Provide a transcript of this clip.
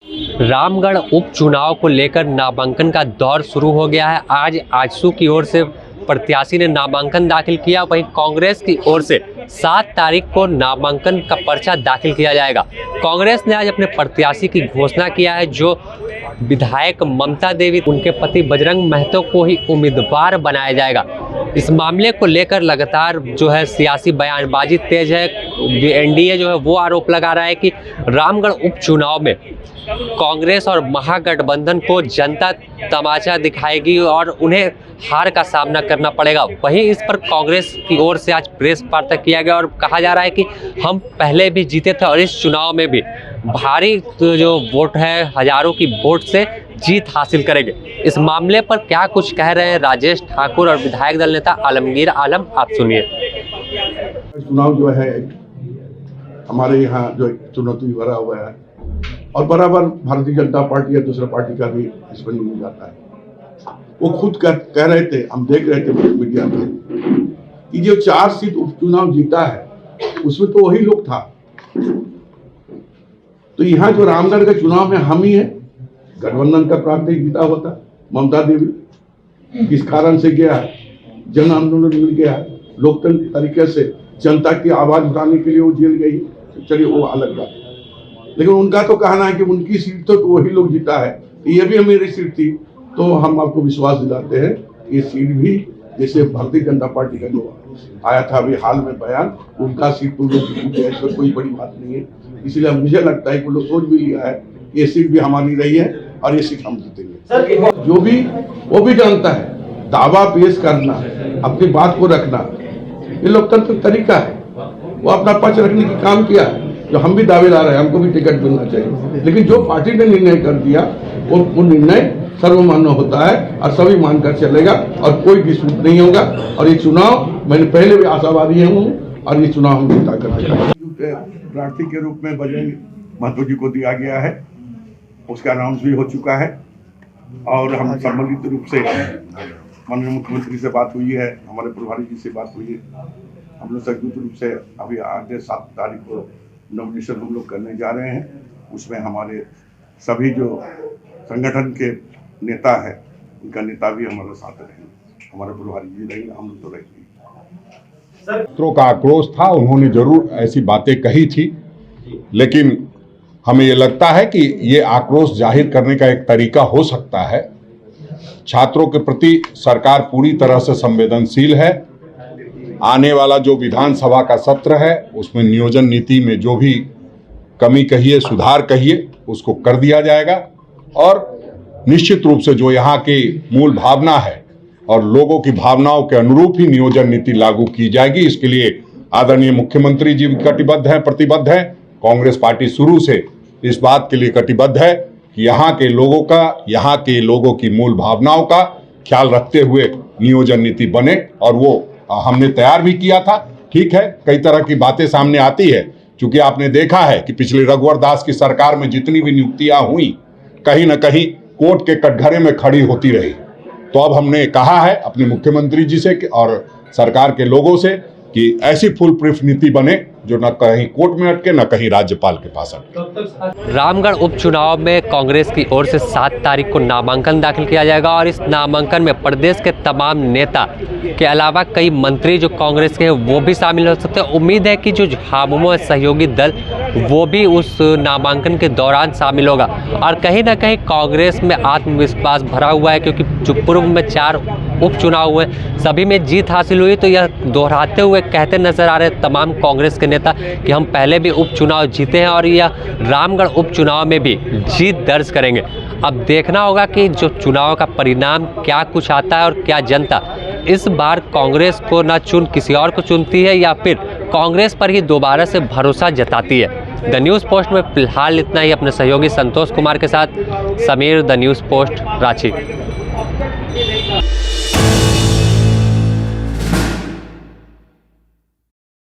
रामगढ़ उपचुनाव को लेकर नामांकन का दौर शुरू हो गया है। आज आजसू की ओर से प्रत्याशी ने नामांकन दाखिल किया, वहीं कांग्रेस की ओर से 7 तारीख को नामांकन का पर्चा दाखिल किया जाएगा। कांग्रेस ने आज अपने प्रत्याशी की घोषणा किया है, जो विधायक ममता देवी, उनके पति बजरंग महतो को ही उम्मीदवार बनाया जाएगा। इस मामले को लेकर लगातार जो है सियासी बयानबाजी तेज है। एनडीए जो है वो आरोप लगा रहा है कि रामगढ़ उपचुनाव में कांग्रेस और महागठबंधन को जनता तमाचा दिखाएगी और उन्हें हार का सामना करना पड़ेगा। वहीं इस पर कांग्रेस की ओर से आज प्रेस वार्ता किया गया और कहा जा रहा है कि हम पहले भी जीते थे और इस चुनाव में भी भारी जो वोट है, हजारों की वोट से जीत हासिल करेंगे। इस मामले पर क्या कुछ कह रहे हैं राजेश ठाकुर और विधायक दल नेता आलमगीर आलम, आप सुनिए। चुनाव जो है हमारे यहाँ जो चुनौती भरा हुआ है और बराबर भारतीय जनता पार्टी या दूसरा पार्टी का भी इसमें नहीं जाता है। वो खुद कह रहे थे, हम देख रहे थे मीडिया में कि जो 4 सीट उपचुनाव जीता है उसमें तो वही लोग था। तो यहाँ जो रामगढ़ के चुनाव में हम ही है, गठबंधन का प्रार्थी जीता होता ममता देवी, किस कारण से गया है, जन आंदोलन मिल गया है, लोकतंत्र तरीके से जनता की आवाज उठाने के लिए वो जेल गई, चलिए वो अलग बात। लेकिन उनका तो कहना है कि उनकी सीट तो वही लोग जीता है, ये भी मेरी सीट थी। तो हम आपको विश्वास दिलाते हैं ये सीट भी जैसे भारतीय जनता पार्टी का जो आया था अभी हाल में बयान, उनका सीट तो लोग जीते, इसमें कोई बड़ी बात नहीं है। इसलिए मुझे लगता है कि लोग सोच भी लिया है ये सीट भी हमारी रही है और ये सीट हम जीतेंगे। जो भी वो भी जानता है, दावा पेश करना, अपनी बात को रखना, ये लोकतंत्र तरीका है। वो अपना पक्ष रखने की काम किया है। जो हम भी दावेदार हैं, हमको भी टिकट मिलना चाहिए, लेकिन जो पार्टी ने निर्णय कर दिया वो निर्णय सर्वमान्य होता है और सभी मानकर चलेगा और कोई डिस्प्यूट नहीं होगा। और ये चुनाव मैंने पहले भी आशावादी हूँ और ये चुनाव हम जीता कर प्रार्थी के रूप में बजरंग महतो जी को दिया गया है, उसका अनाउंस भी हो चुका है और हम सम्मिलित रूप से माननीय मुख्यमंत्री से बात हुई है, हमारे प्रभारी जी से बात हुई है। हम लोग संयुक्त रूप से अभी 8-7 तारीख को नॉमिनेशन हम लोग करने जा रहे हैं। उसमें हमारे सभी जो संगठन के नेता है, उनका नेता भी हमारे साथ रहेंगे, हमारे प्रभारी जी रहेंगे, हम लोग तो रहेंगे। छात्रों का आक्रोश था, उन्होंने जरूर ऐसी बातें कही थी, लेकिन हमें ये लगता है कि ये आक्रोश जाहिर करने का एक तरीका हो सकता है। छात्रों के प्रति सरकार पूरी तरह से संवेदनशील है। आने वाला जो विधानसभा का सत्र है उसमें नियोजन नीति में जो भी कमी कहिए, सुधार कहिए, उसको कर दिया जाएगा और निश्चित रूप से जो यहाँ की मूल भावना है और लोगों की भावनाओं के अनुरूप ही नियोजन नीति लागू की जाएगी। इसके लिए आदरणीय मुख्यमंत्री जी कटिबद्ध हैं, प्रतिबद्ध हैं। कांग्रेस पार्टी शुरू से इस बात के लिए कटिबद्ध है कि यहाँ के लोगों की मूल भावनाओं का ख्याल रखते हुए नियोजन नीति बने और वो हमने तैयार भी किया था। ठीक है, कई तरह की बातें सामने आती है, क्योंकि आपने देखा है कि पिछले रघुवर दास की सरकार में जितनी भी नियुक्तियां हुई कहीं न कहीं कोर्ट के कटघरे में खड़ी होती रही। तो अब हमने कहा है अपने मुख्यमंत्री जी से और सरकार के लोगों से कि ऐसी फुल प्रूफ नीति बने जो न कहीं कोर्ट में अटके, न कहीं राज्यपाल के पास अटके। रामगढ़ उपचुनाव में कांग्रेस की ओर से 7 तारीख को नामांकन दाखिल किया जाएगा और इस नामांकन में प्रदेश के तमाम नेता के अलावा कई मंत्री जो कांग्रेस के हैं वो भी शामिल हो सकते हैं। उम्मीद है कि जो झामुमो सहयोगी दल वो भी उस नामांकन के दौरान शामिल होगा और कहीं ना कहीं कांग्रेस में आत्मविश्वास भरा हुआ है, क्योंकि जो पूर्व में 4 उपचुनाव हुए सभी में जीत हासिल हुई। तो यह दोहराते हुए कहते नजर आ रहे तमाम कांग्रेस के नेता कि हम पहले भी उपचुनाव जीते हैं और यह रामगढ़ उपचुनाव में भी जीत दर्ज करेंगे। अब देखना होगा कि जो चुनाव का परिणाम क्या कुछ आता है और क्या जनता इस बार कांग्रेस को न चुन किसी और को चुनती है या फिर कांग्रेस पर ही दोबारा से भरोसा जताती है। द न्यूज़ पोस्ट में फिलहाल इतना ही। अपने सहयोगी संतोष कुमार के साथ Sameer, the news post, Ranchi.